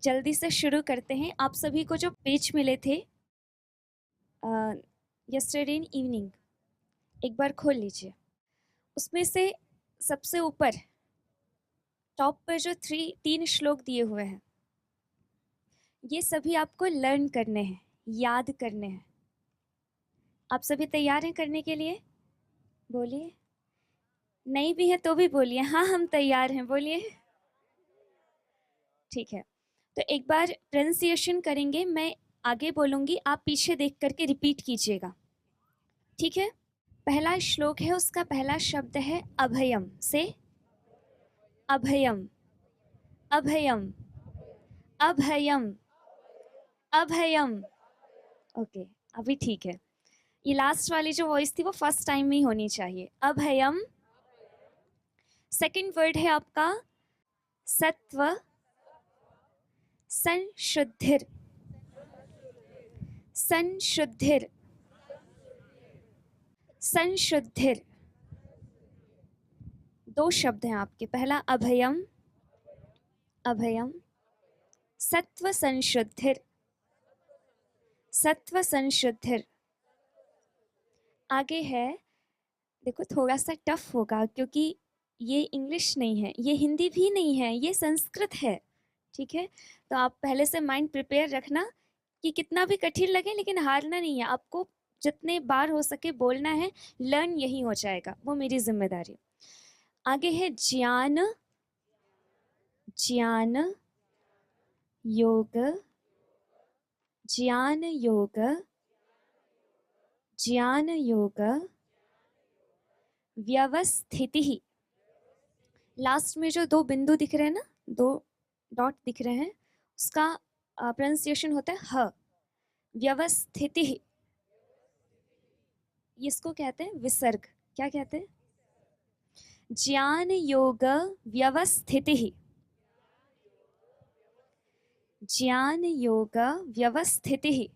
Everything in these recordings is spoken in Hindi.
जल्दी से शुरू करते हैं। आप सभी को जो पेज मिले थे यस्टरडे इन इवनिंग, एक बार खोल लीजिए। उसमें से सबसे ऊपर टॉप पर जो तीन श्लोक दिए हुए हैं, ये सभी आपको लर्न करने हैं, याद करने हैं। आप सभी तैयार हैं करने के लिए? बोलिए। नहीं भी है तो भी बोलिए, हाँ हम तैयार हैं, बोलिए। ठीक है, तो एक बार प्रोनाउंसिएशन करेंगे, मैं आगे बोलूंगी, आप पीछे देख करके रिपीट कीजिएगा, ठीक है? पहला श्लोक है, उसका पहला शब्द है अभयम। से अभयम, अभयम, अभयम, अभयम। ओके, अभी ठीक है। ये लास्ट वाली जो वॉइस थी वो फर्स्ट टाइम में ही होनी चाहिए। अभयम। सेकंड वर्ड है आपका सत्व संशुद्धिर, संशुद्धिर, संशुद्धिर। दो शब्द हैं आपके, पहला अभयम, अभयम, सत्व संशुद्धिर, सत्व संशुद्धिर। आगे है, देखो थोड़ा सा टफ होगा क्योंकि ये इंग्लिश नहीं है, ये हिंदी भी नहीं है, ये संस्कृत है, ठीक है? तो आप पहले से माइंड प्रिपेयर रखना कि कितना भी कठिन लगे लेकिन हारना नहीं है, आपको जितने बार हो सके बोलना है, लर्न यही हो जाएगा, वो मेरी जिम्मेदारी। आगे है ज्ञान, ज्ञान योग, ज्ञान योग, ज्ञान योग व्यवस्थिति। लास्ट में जो दो बिंदु दिख रहे हैं ना, दो डॉट दिख रहे हैं, उसका प्रोनाउंसिएशन होता है ह। व्यवस्थिति, इसको कहते हैं विसर्ग। क्या कहते हैं? ज्ञान योग व्यवस्थिति, ज्ञान योग व्यवस्थिति।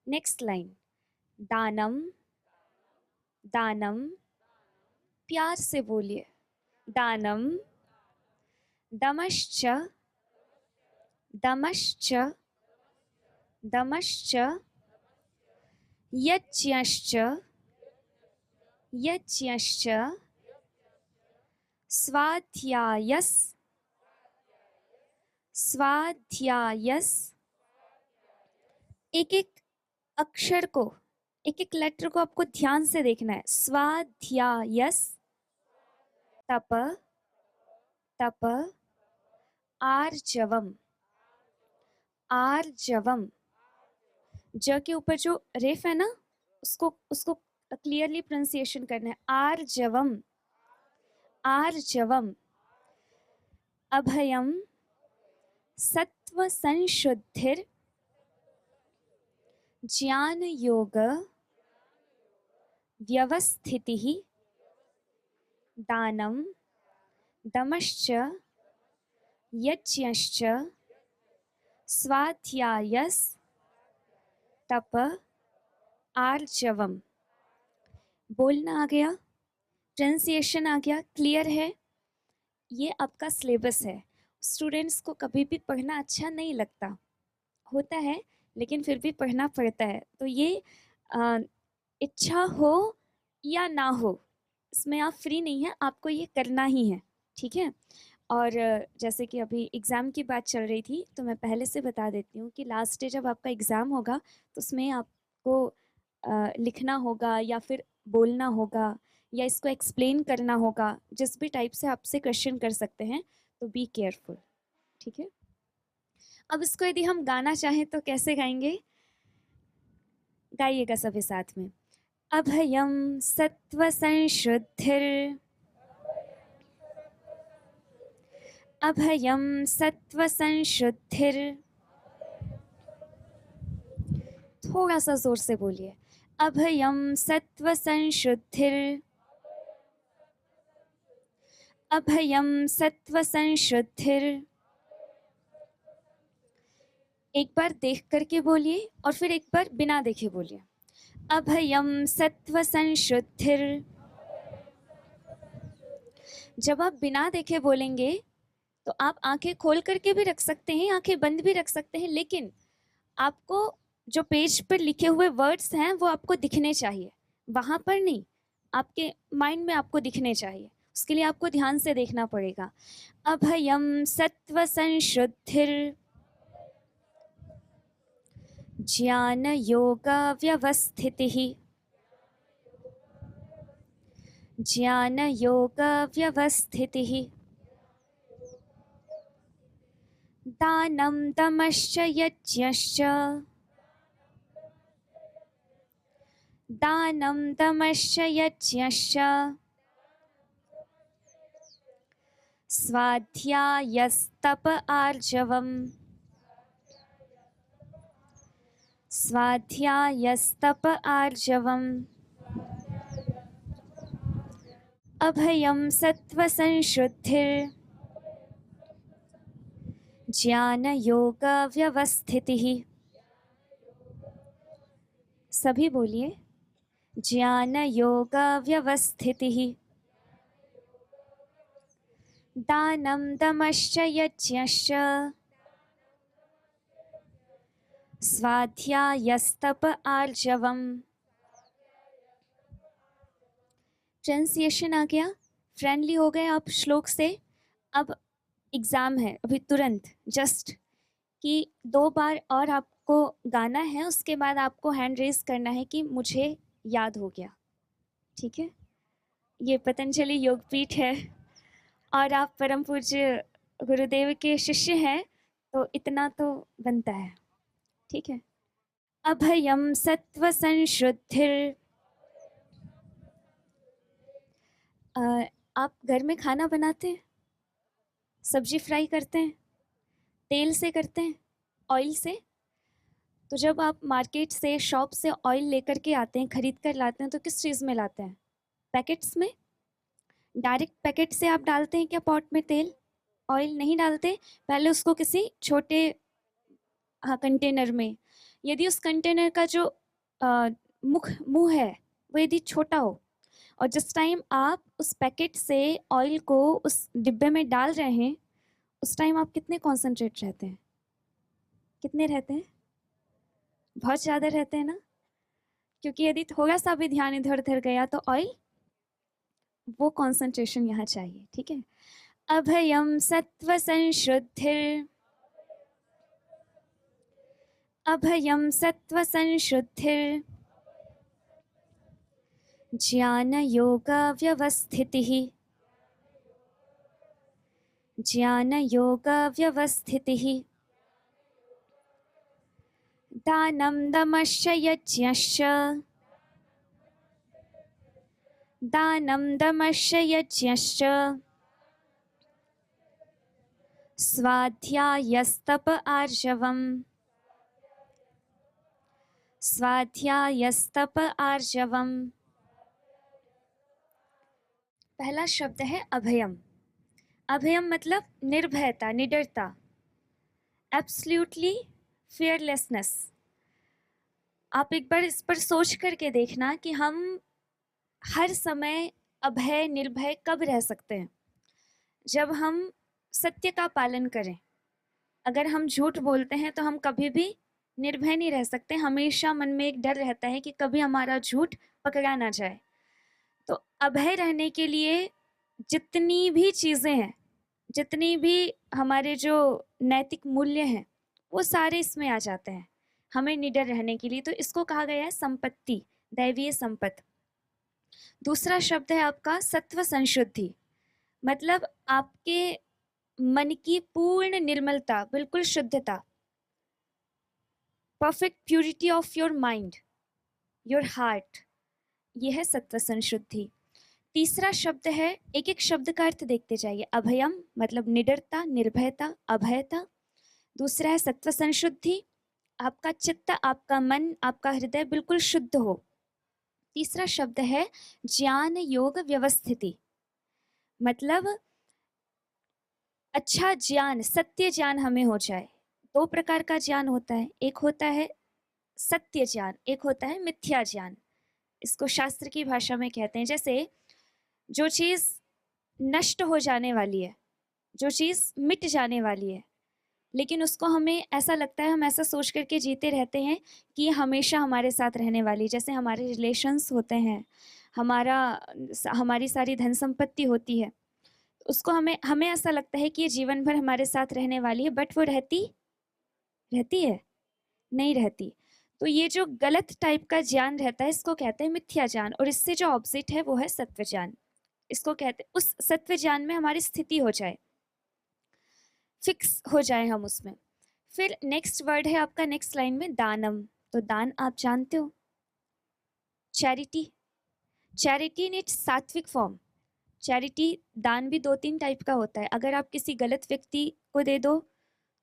नेक्स्ट लाइन, दानम, दानम, प्यार से बोलिए, दानम, दमश्च, दमश्च, दमश्च, यज्ञश्च, यज्ञश्च, स्वाध्यायस, स्वाध्यायस। एक एक अक्षर को, एक एक लेटर को आपको ध्यान से देखना है। स्वाध्यायस, तप, तप, आर्जवम, आर्जवम। ज के ऊपर जो रेफ है ना, उसको उसको क्लियरली प्रोनाउंसिएशन करना है, आर्जवम, आर्जवम। अभयम, सत्व संशुद्धिर, ज्ञान योग व्यवस्थितिः, दानम, दमश्च, यज्ञश्च, स्वाध्यायस, तप, आर्जवम। बोलना आ गया, प्रोनाउंसिएशन आ गया, क्लियर है? ये आपका सिलेबस है। स्टूडेंट्स को कभी भी पढ़ना अच्छा नहीं लगता, होता है, लेकिन फिर भी पढ़ना पड़ता है। तो ये इच्छा हो या ना हो, इसमें आप फ्री नहीं है, आपको ये करना ही है, ठीक है? और जैसे कि अभी एग्ज़ाम की बात चल रही थी, तो मैं पहले से बता देती हूँ कि लास्ट डे जब आपका एग्ज़ाम होगा तो उसमें आपको लिखना होगा या फिर बोलना होगा या इसको एक्सप्लेन करना होगा, जिस भी टाइप से आपसे क्वेश्चन कर सकते हैं, तो बी केयरफुल, ठीक है? अब इसको यदि हम गाना चाहें तो कैसे गाएंगे? गाइएगा सभी साथ में। अभयम सत्व संशुद्धिर, अभयम सत्व संशुद्धिर। थोड़ा सा जोर से बोलिए, अभयम सत्व संशुद्धिर, अभयम सत्व संशुद्धिर। एक बार देख करके बोलिए और फिर एक बार बिना देखे बोलिए, अभयम सत्व संशुद्धिर। जब आप बिना देखे बोलेंगे तो आप आंखें खोल करके भी रख सकते हैं, आंखें बंद भी रख सकते हैं, लेकिन आपको जो पेज पर लिखे हुए वर्ड्स हैं वो आपको दिखने चाहिए, वहां पर नहीं, आपके माइंड में आपको दिखने चाहिए। उसके लिए आपको ध्यान से देखना पड़ेगा। अभयम सत्व संशुद्धिर ज्ञान योग व्यवस्थितिः ज्ञान योग व्यवस्थितिः दानं दमश्च यज्ञश्च दानं दमश्च यज्ञश्च स्वाध्यायस्तप आर्जवम् स्वाध्यायस्तप आर्जवम् अभयं सत्त्वसंशुद्धिर् ज्ञान योग व्यवस्थितिः। सभी बोलिए, ज्ञान योग व्यवस्थितिः दानं दमश्च यज्ञश्च स्वाध्यायस्तप आर्जवम्। ट्रांसलेशन आ गया, फ्रेंडली हो गए आप श्लोक से। अब एग्ज़ाम है अभी तुरंत, जस्ट कि 2 बार और आपको गाना है, उसके बाद आपको हैंड रेज करना है कि मुझे याद हो गया, ठीक है। ये पतंजलि योगपीठ है और आप परम पूज्य गुरुदेव के शिष्य हैं, तो इतना तो बनता है, ठीक है। अभयम सत्व संशुद्धिर। आप घर में खाना बनाते हैं, सब्जी फ्राई करते हैं, तेल से करते हैं, ऑयल से? तो जब आप मार्केट से, शॉप से ऑयल लेकर के आते हैं, खरीद कर लाते हैं, तो किस चीज़ में लाते हैं? पैकेट्स में? डायरेक्ट पैकेट से आप डालते हैं क्या पॉट में तेल? ऑयल नहीं डालते, पहले उसको किसी छोटे कंटेनर में, यदि उस कंटेनर का जो मुंह है वो यदि छोटा हो, और जिस टाइम आप उस पैकेट से ऑयल को उस डिब्बे में डाल रहे हैं, उस टाइम आप कितने कॉन्सेंट्रेट रहते हैं? कितने रहते हैं? बहुत ज़्यादा रहते हैं ना, क्योंकि यदि थोड़ा सा भी ध्यान इधर उधर गया तो ऑयल, वो कॉन्सेंट्रेशन यहाँ चाहिए, ठीक है। अभयम सत्व संशुद्धिर अभयम सत्व संशुद्धिर ज्ञान योग व्यवस्थितिः ज्ञान योग व्यवस्थितिः दानं दमश्च यज्ञश्च दानं दमश्च यज्ञश्च स्वाध्यायस्तप आर्जवम् स्वाध्यायस्तप आर्जवम्। पहला शब्द है अभयम। अभयम मतलब निर्भयता, निडरता, एब्सोल्युटली फियरलेसनेस। आप एक बार इस पर सोच करके देखना कि हम हर समय अभय निर्भय कब रह सकते हैं? जब हम सत्य का पालन करें। अगर हम झूठ बोलते हैं तो हम कभी भी निर्भय नहीं रह सकते, हमेशा मन में एक डर रहता है कि कभी हमारा झूठ पकड़ा ना जाए। तो अभय रहने के लिए जितनी भी चीज़ें हैं, जितनी भी हमारे जो नैतिक मूल्य हैं, वो सारे इसमें आ जाते हैं हमें निडर रहने के लिए। तो इसको कहा गया है संपत्ति, दैवीय संपत्ति। दूसरा शब्द है आपका सत्व संशुद्धि, मतलब आपके मन की पूर्ण निर्मलता, बिल्कुल शुद्धता, perfect purity of your mind, your heart, ये है सत्व संशुद्धि। तीसरा शब्द है, एक एक शब्द का अर्थ देखते जाइए। अभयम मतलब निडरता, निर्भयता, अभयता। दूसरा है सत्व संशुद्धि, आपका चित्त, आपका मन, आपका हृदय बिल्कुल शुद्ध हो। तीसरा शब्द है ज्ञान योग व्यवस्थिति, मतलब अच्छा ज्ञान, सत्य ज्ञान हमें हो जाए। 2 प्रकार का ज्ञान होता है, एक होता है सत्य ज्ञान, एक होता है मिथ्या ज्ञान। इसको शास्त्र की भाषा में कहते हैं, जैसे जो चीज़ नष्ट हो जाने वाली है, जो चीज़ मिट जाने वाली है, लेकिन उसको हमें ऐसा लगता है, हम ऐसा सोच करके जीते रहते हैं कि ये हमेशा हमारे साथ रहने वाली है। जैसे हमारे रिलेशंस होते हैं, हमारा हमारी सारी धन संपत्ति होती है, उसको हमें हमें ऐसा लगता है कि ये जीवन भर हमारे साथ रहने वाली है, बट वो रहती रहती है, नहीं रहती। तो ये जो गलत टाइप का ज्ञान रहता है, इसको कहते हैं मिथ्या ज्ञान, और इससे जो ऑपोजिट है वो है सत्व ज्ञान। इसको कहते हैं उस सत्व ज्ञान में हमारी स्थिति हो जाए, फिक्स हो जाए हम उसमें। फिर नेक्स्ट वर्ड है आपका नेक्स्ट लाइन में दानम। तो दान आप जानते हो, चैरिटी। चैरिटी इन इट्स सात्विक फॉर्म। चैरिटी दान भी 2-3 टाइप का होता है। अगर आप किसी गलत व्यक्ति को दे दो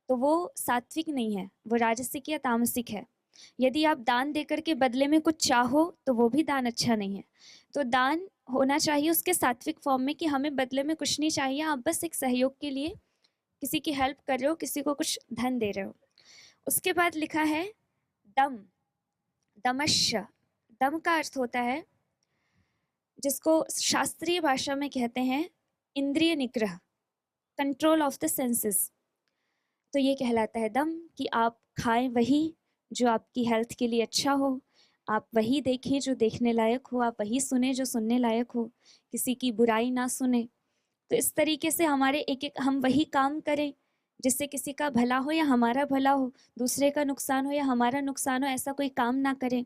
तो वो सात्विक नहीं है, वो राजसिक या तामसिक है। यदि आप दान देकर के बदले में कुछ चाहो तो वो भी दान अच्छा नहीं है। तो दान होना चाहिए उसके सात्विक फॉर्म में कि हमें बदले में कुछ नहीं चाहिए, आप बस एक सहयोग के लिए किसी की हेल्प कर रहे हो, किसी को कुछ धन दे रहे हो। उसके बाद लिखा है दम। दमश्य, दम का अर्थ होता है, जिसको शास्त्रीय भाषा में कहते हैं इंद्रिय निग्रह, कंट्रोल ऑफ द सेंसेस। तो ये कहलाता है दम कि आप खाएं वही जो आपकी हेल्थ के लिए अच्छा हो, आप वही देखें जो देखने लायक हो, आप वही सुने जो सुनने लायक हो, किसी की बुराई ना सुने। तो इस तरीके से हमारे एक एक हम वही काम करें जिससे किसी का भला हो या हमारा भला हो, दूसरे का नुकसान हो या हमारा नुकसान हो, ऐसा कोई काम ना करें।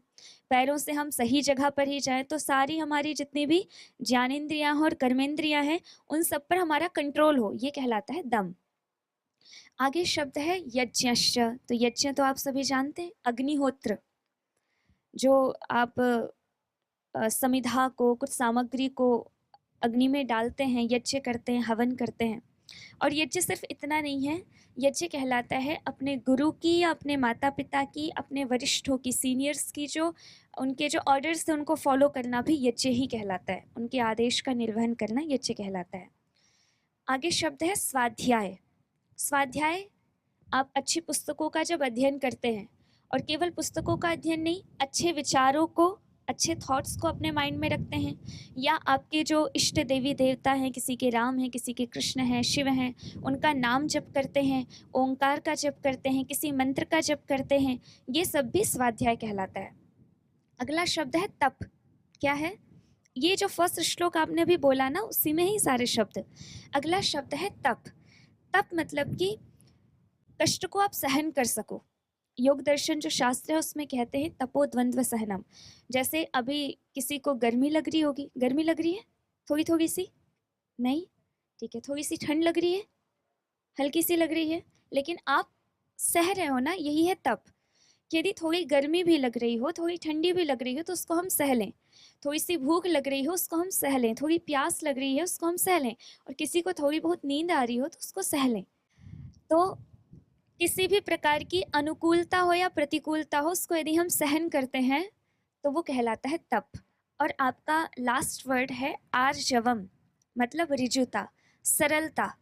पैरों से हम सही जगह पर ही जाएं, तो सारी हमारी जितनी भी ज्ञानेंद्रियां और कर्मेंद्रियां हैं उन सब पर हमारा कंट्रोल हो, ये कहलाता है दम। आगे शब्द है यज्ञश्च। तो यज्ञ तो आप सभी जानते हैं, अग्निहोत्र। जो आप समिधा को, कुछ सामग्री को अग्नि में डालते हैं, यज्ञ करते हैं, हवन करते हैं। और यज्ञ सिर्फ इतना नहीं है, यज्ञ कहलाता है अपने गुरु की या अपने माता पिता की, अपने वरिष्ठों की, सीनियर्स की, जो उनके जो ऑर्डर्स थे उनको फॉलो करना भी यज्ञ ही कहलाता है, उनके आदेश का निर्वहन करना यज्ञ कहलाता है। आगे शब्द है स्वाध्याय। स्वाध्याय, आप अच्छी पुस्तकों का जब अध्ययन करते हैं, और केवल पुस्तकों का अध्ययन नहीं, अच्छे विचारों को, अच्छे थॉट्स को अपने माइंड में रखते हैं, या आपके जो इष्ट देवी देवता हैं, किसी के राम हैं, किसी के कृष्ण हैं, शिव हैं, उनका नाम जप करते हैं, ओंकार का जप करते हैं, किसी मंत्र का जप करते हैं, ये सब भी स्वाध्याय कहलाता है। अगला शब्द है तप। क्या है ये? जो फर्स्ट श्लोक आपने अभी बोला ना, उसी में ही सारे शब्द। अगला शब्द है तप। तप मतलब कि कष्ट को आप सहन कर सको। योग दर्शन जो शास्त्र है उसमें कहते हैं तपोद्वंद्व सहनम। जैसे अभी किसी को गर्मी लग रही होगी, गर्मी लग रही है थोड़ी थोड़ी सी, नहीं ठीक है, थोड़ी सी ठंड लग रही है, हल्की सी लग रही है, लेकिन आप सह रहे हो ना, यही है तप। यदि थोड़ी गर्मी भी लग रही हो, थोड़ी ठंडी भी लग रही हो, तो उसको हम सह लें। थोड़ी सी भूख लग रही हो, उसको हम सह लें। थोड़ी प्यास लग रही है, उसको हम सह लें। और किसी को थोड़ी बहुत नींद आ रही हो तो उसको सह लें। तो किसी भी प्रकार की अनुकूलता हो या प्रतिकूलता हो, उसको यदि हम सहन करते हैं तो वो कहलाता है तप। और आपका लास्ट वर्ड है आर्जवम, मतलब रिजुता, सरलता।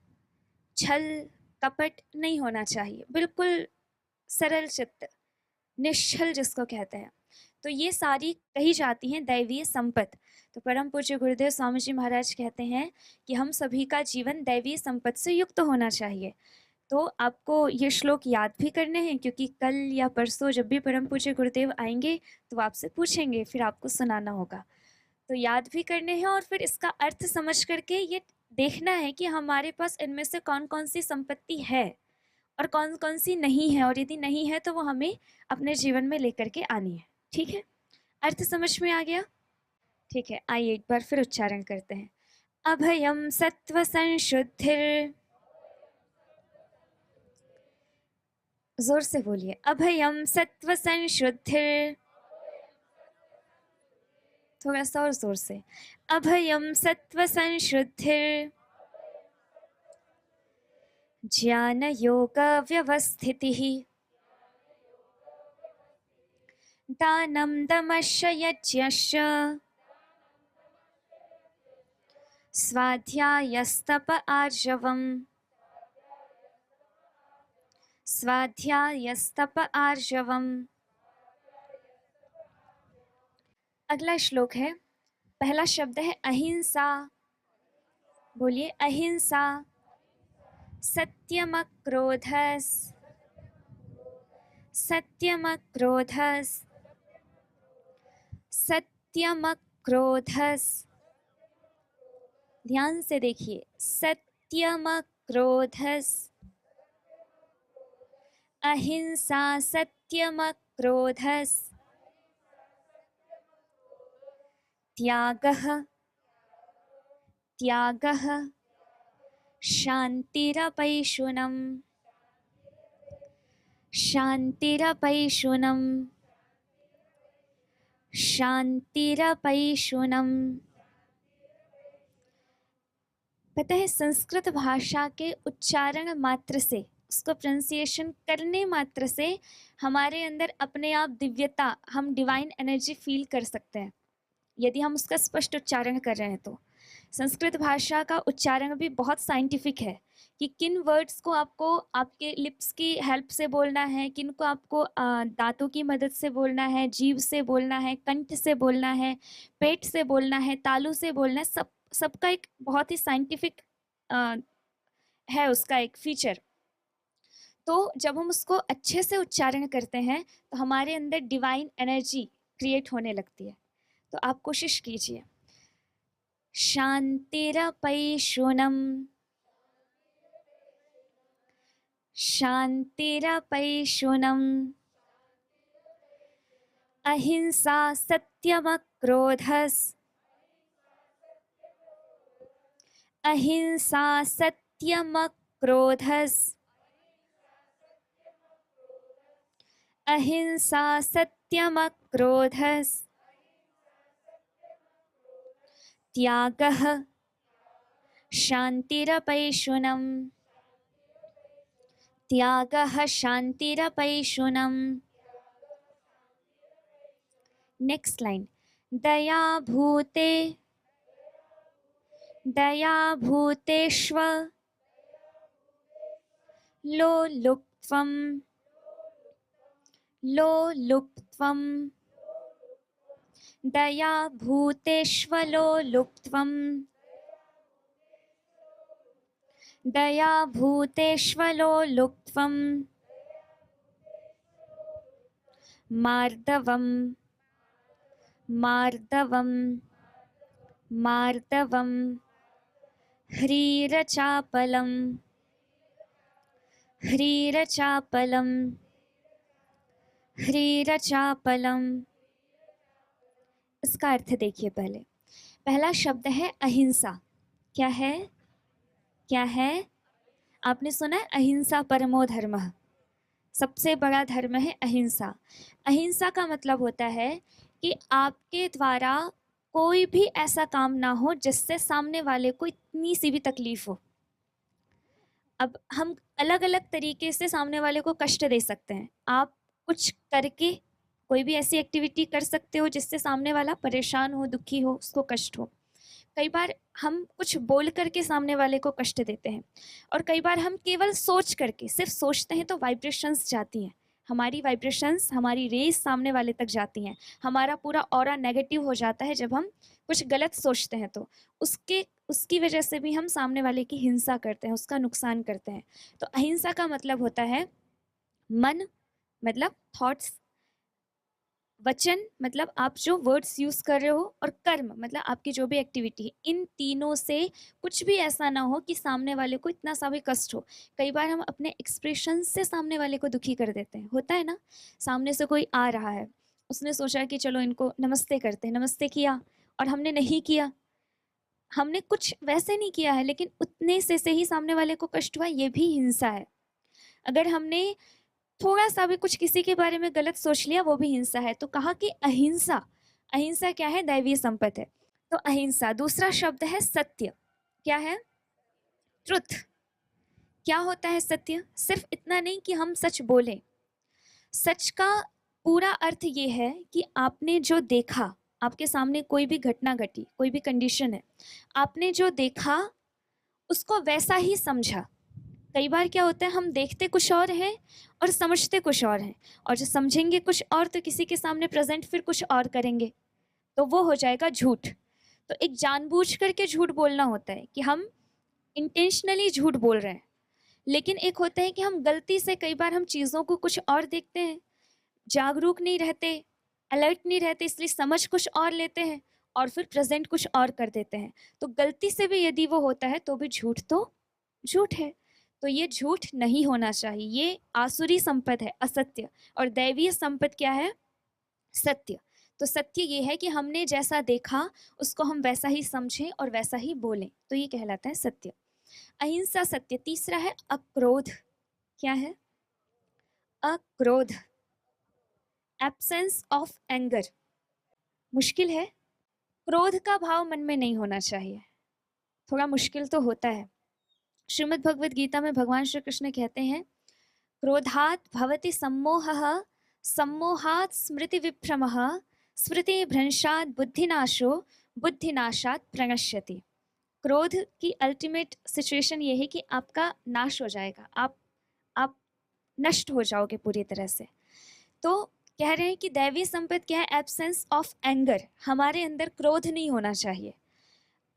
छल कपट नहीं होना चाहिए, बिल्कुल सरल चित्त, निश्चल जिसको कहते हैं। तो ये सारी कही जाती हैं दैवीय संपत्त। तो परम पूज्य गुरुदेव स्वामी जी महाराज कहते हैं कि हम सभी का जीवन दैवीय संपत्त से युक्त होना चाहिए। तो आपको ये श्लोक याद भी करने हैं, क्योंकि कल या परसों जब भी परम पूज्य गुरुदेव आएंगे तो आपसे पूछेंगे, फिर आपको सुनाना होगा। तो याद भी करने हैं, और फिर इसका अर्थ समझ करके ये देखना है कि हमारे पास इनमें से कौन कौन सी संपत्ति है और कौन कौन सी नहीं है, और यदि नहीं है तो वो हमें अपने जीवन में लेकर के आनी है। ठीक है, अर्थ समझ में आ गया? ठीक है, आइए एक बार फिर उच्चारण करते हैं। अभयम सत्व संशुद्धिर, जोर से बोलिए, अभयम सत्व संशुद्धिर। थोड़ा सा और जोर से, अभयम सत्व संशुद्धिर, ज्ञान योग व्यवस्थितिः, दानं दमश्च यज्ञश्च, स्वाध्यायस्तप आर्जवम्, स्वाध्यायस्तप आर्जवम्। अगला श्लोक है, पहला शब्द है अहिंसा। बोलिए अहिंसा। सत्यमक्रोधस्, सत्यमक्रोधस्, सत्यमक्रोधस्। ध्यान से देखिए, सत्यमक्रोधस्, अहिंसा सत्यमक्रोधस्, त्यागः, त्यागः, शान्तिरपैशुनम्, शान्तिरपैशुनम्, शान्तिरपैशुनम्। पता है, संस्कृत भाषा के उच्चारण मात्र से, उसको प्रोनाउंसिएशन करने मात्र से हमारे अंदर अपने आप दिव्यता, हम डिवाइन एनर्जी फील कर सकते हैं यदि हम उसका स्पष्ट उच्चारण कर रहे हैं तो। संस्कृत भाषा का उच्चारण भी बहुत साइंटिफिक है कि किन वर्ड्स को आपको आपके लिप्स की हेल्प से बोलना है, किन को आपको दांतों की मदद से बोलना है, जीभ से बोलना है, कंठ से बोलना है, पेट से बोलना है, तालू से बोलना है। सबका एक बहुत ही साइंटिफिक है उसका एक फीचर। तो जब हम उसको अच्छे से उच्चारण करते हैं तो हमारे अंदर डिवाइन एनर्जी क्रिएट होने लगती है। तो आप कोशिश कीजिए। शांतिरपैशुनम्, शांतिरपैशुनम्, अहिंसा सत्यमक्रोधस्, अहिंसा सत्यमक्रोधस्, अहिंसा सत्यमक्रोधस्, त्यागः शान्तिरपैशुनम्, त्यागः शान्तिरपैशुनम्। नेक्स्ट लाइन, दया भूते, दया भूतेष्व लोलुप्त्वम्, लोलुप्त्वम्, दया भूतेष्व लोलुप्त्वम्, दया भूतेष्व लोलुप्त्वम्, मार्दवम्, मार्दवम्, मार्दवम्, ह्रीरचापलम्, ह्रीरचापलम्, ह्रीरचापलम्। इसका अर्थ देखिए। पहला शब्द है अहिंसा। क्या है? क्या है? आपने सुना है अहिंसा परमो धर्मः, सबसे बड़ा धर्म है अहिंसा। अहिंसा का मतलब होता है कि आपके द्वारा कोई भी ऐसा काम ना हो जिससे सामने वाले को इतनी सी भी तकलीफ हो। अब हम अलग अलग तरीके से सामने वाले को कष्ट दे सकते हैं। आप कुछ करके कोई भी ऐसी एक्टिविटी कर सकते हो जिससे सामने वाला परेशान हो, दुखी हो, उसको कष्ट हो। कई बार हम कुछ बोल करके सामने वाले को कष्ट देते हैं, और कई बार हम केवल सोच करके, सिर्फ सोचते हैं तो वाइब्रेशंस जाती हैं, हमारी वाइब्रेशंस, हमारी रेज सामने वाले तक जाती हैं, हमारा पूरा ऑरा नेगेटिव हो जाता है जब हम कुछ गलत सोचते हैं। तो उसकी वजह से भी हम सामने वाले की हिंसा करते हैं, उसका नुकसान करते हैं। तो अहिंसा का मतलब होता है मन, मतलब थॉट्स, वचन मतलब आप जो वर्ड्स यूज कर रहे हो, और कर्म मतलब आपकी जो भी एक्टिविटी है। इन तीनों से कुछ भी ऐसा ना हो कि सामने वाले को इतना सा भी कष्ट हो। कई बार हम अपने एक्सप्रेशन से सामने वाले को दुखी कर देते हैं, होता है ना। सामने से कोई आ रहा है, उसने सोचा कि चलो इनको नमस्ते करते हैं, नमस्ते किया और हमने नहीं किया, हमने कुछ वैसे नहीं किया है, लेकिन उतने से ही सामने वाले को कष्ट हुआ, ये भी हिंसा है। अगर हमने थोड़ा सा भी कुछ किसी के बारे में गलत सोच लिया, वो भी हिंसा है। तो कहा कि अहिंसा, अहिंसा क्या है? दैवीय संपत्ति है। तो अहिंसा। दूसरा शब्द है सत्य। क्या है? ट्रुथ। क्या होता है सत्य? सिर्फ इतना नहीं कि हम सच बोले। सच का पूरा अर्थ ये है कि आपने जो देखा, आपके सामने कोई भी घटना घटी, कोई भी कंडीशन है, आपने जो देखा उसको वैसा ही समझा। कई बार क्या होता है, हम देखते कुछ और हैं और समझते कुछ और हैं, और जो समझेंगे कुछ और तो किसी के सामने प्रेजेंट फिर कुछ और करेंगे, तो वो हो जाएगा झूठ। तो एक जानबूझ करके झूठ बोलना होता है कि हम इंटेंशनली झूठ बोल रहे हैं। लेकिन एक होता है कि हम गलती से कई बार हम चीज़ों को कुछ और देखते हैं, जागरूक नहीं रहते, अलर्ट नहीं रहते, इसलिए समझ कुछ और लेते हैं और फिर प्रेजेंट कुछ और कर देते हैं। तो गलती से भी यदि वो होता है तो भी झूठ तो झूठ है। तो ये झूठ नहीं होना चाहिए। ये आसुरी संपद है, असत्य, और दैवीय संपद क्या है? सत्य। तो सत्य ये है कि हमने जैसा देखा उसको हम वैसा ही समझें और वैसा ही बोलें, तो ये कहलाता है सत्य। अहिंसा सत्य। तीसरा है अक्रोध। क्या है? अक्रोध, एब्सेंस ऑफ एंगर। मुश्किल है। क्रोध का भाव मन में नहीं होना चाहिए, थोड़ा मुश्किल तो होता है। श्रीमद् भगवद गीता में भगवान श्री कृष्ण कहते हैं, क्रोधात् भवति सम्मोहः, सम्मोहात् स्मृति विभ्रमः, स्मृति भ्रंशात् बुद्धिनाशो, बुद्धिनाशात् प्रणश्यति। क्रोध की अल्टीमेट सिचुएशन ये है कि आपका नाश हो जाएगा, आप नष्ट हो जाओगे पूरी तरह से। तो कह रहे हैं कि दैवी संपद क्या है? Absence of anger. हमारे अंदर क्रोध नहीं होना चाहिए।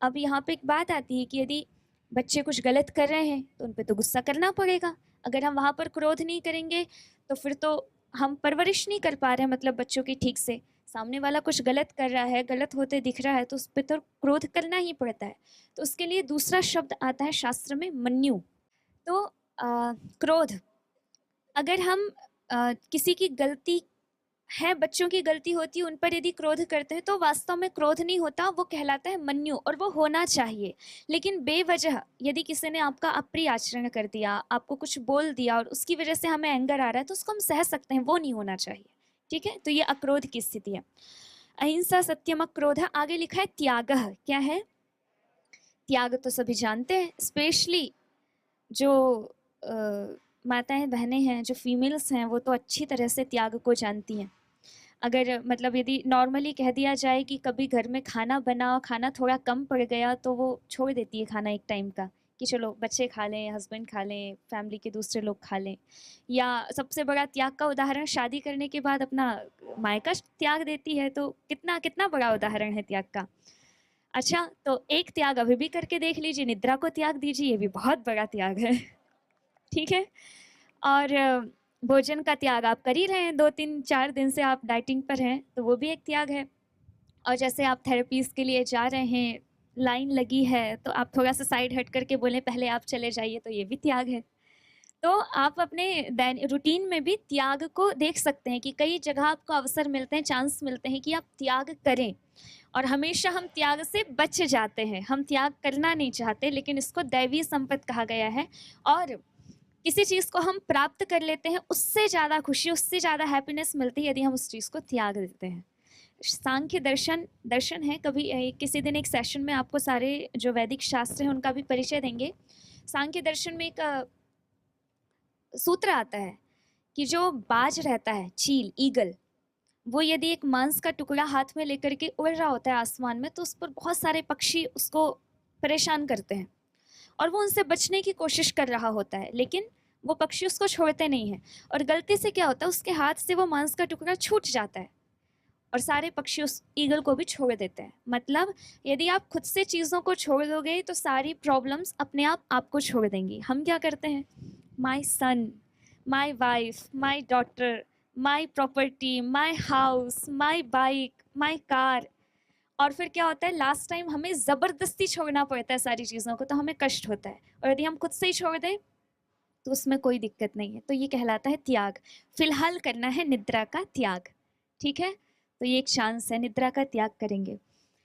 अब यहाँ पे एक बात आती है कि यदि बच्चे कुछ गलत कर रहे हैं तो उन पे तो गुस्सा करना पड़ेगा। अगर हम वहाँ पर क्रोध नहीं करेंगे तो फिर तो हम परवरिश नहीं कर पा रहे हैं, मतलब बच्चों की ठीक से। सामने वाला कुछ गलत कर रहा है, गलत होते दिख रहा है, तो उस पर तो क्रोध करना ही पड़ता है। तो उसके लिए दूसरा शब्द आता है शास्त्र में, मन्यु। तो क्रोध, अगर हम किसी की गलती है, बच्चों की गलती होती है, उन पर यदि क्रोध करते हैं तो वास्तव में क्रोध नहीं होता, वो कहलाता है मन्यु, और वो होना चाहिए। लेकिन बेवजह यदि किसी ने आपका अप्रिय आचरण कर दिया, आपको कुछ बोल दिया और उसकी वजह से हमें एंगर आ रहा है, तो उसको हम सह सकते हैं, वो नहीं होना चाहिए। ठीक है, तो ये अक्रोध की स्थिति है। अहिंसा सत्यम क्रोध। आगे लिखा है त्याग। क्या है? त्याग तो सभी जानते हैं, स्पेशली जो माताएं बहनें हैं, जो फीमेल्स हैं, वो तो अच्छी तरह से त्याग को जानती हैं। अगर मतलब यदि नॉर्मली कह दिया जाए कि कभी घर में खाना बना, खाना थोड़ा कम पड़ गया, तो वो छोड़ देती है खाना एक टाइम का, कि चलो बच्चे खा लें, हस्बैंड खा लें, फैमिली के दूसरे लोग खा लें। या सबसे बड़ा त्याग का उदाहरण, शादी करने के बाद अपना मायका त्याग देती है, तो कितना कितना बड़ा उदाहरण है त्याग का। अच्छा, तो एक त्याग अभी भी करके देख लीजिए, निद्रा को त्याग दीजिए, ये भी बहुत बड़ा त्याग है। ठीक है। और भोजन का त्याग आप कर ही रहे हैं, 2-3-4 दिन से आप डाइटिंग पर हैं, तो वो भी एक त्याग है। और जैसे आप थेरेपीज के लिए जा रहे हैं, लाइन लगी है, तो आप थोड़ा सा साइड हट करके बोले पहले आप चले जाइए, तो ये भी त्याग है। तो आप अपने रूटीन में भी त्याग को देख सकते हैं कि कई जगह आपको अवसर मिलते हैं, चांस मिलते हैं कि आप त्याग करें, और हमेशा हम त्याग से बच जाते हैं। हम त्याग करना नहीं चाहते, लेकिन इसको दैवीय संपत्ति कहा गया है। और किसी चीज़ को हम प्राप्त कर लेते हैं, उससे ज़्यादा खुशी, उससे ज़्यादा हैप्पीनेस मिलती है यदि हम उस चीज़ को त्याग देते हैं। सांख्य दर्शन है, कभी किसी दिन एक सेशन में आपको सारे जो वैदिक शास्त्र हैं उनका भी परिचय देंगे। सांख्य दर्शन में एक सूत्र आता है कि जो बाज रहता है, चील, ईगल, वो यदि एक मांस का टुकड़ा हाथ में लेकर के उड़ रहा होता है आसमान में, तो उस पर बहुत सारे पक्षी उसको परेशान करते हैं और वो उनसे बचने की कोशिश कर रहा होता है, लेकिन वो पक्षी उसको छोड़ते नहीं हैं। और गलती से क्या होता है, उसके हाथ से वो मांस का टुकड़ा छूट जाता है और सारे पक्षी उस ईगल को भी छोड़ देते हैं। मतलब यदि आप खुद से चीज़ों को छोड़ दोगे तो सारी प्रॉब्लम्स अपने आप आपको छोड़ देंगी। हम क्या करते हैं, my son, my wife, my daughter, my property, my house, my bike, my car, और फिर क्या होता है, लास्ट टाइम हमें ज़बरदस्ती छोड़ना पड़ता है सारी चीज़ों को, तो हमें कष्ट होता है। और यदि हम खुद से ही छोड़ दें तो उसमें कोई दिक्कत नहीं है। तो ये कहलाता है त्याग। फिलहाल करना है निद्रा का त्याग। ठीक है, तो ये एक चांस है, निद्रा का त्याग करेंगे।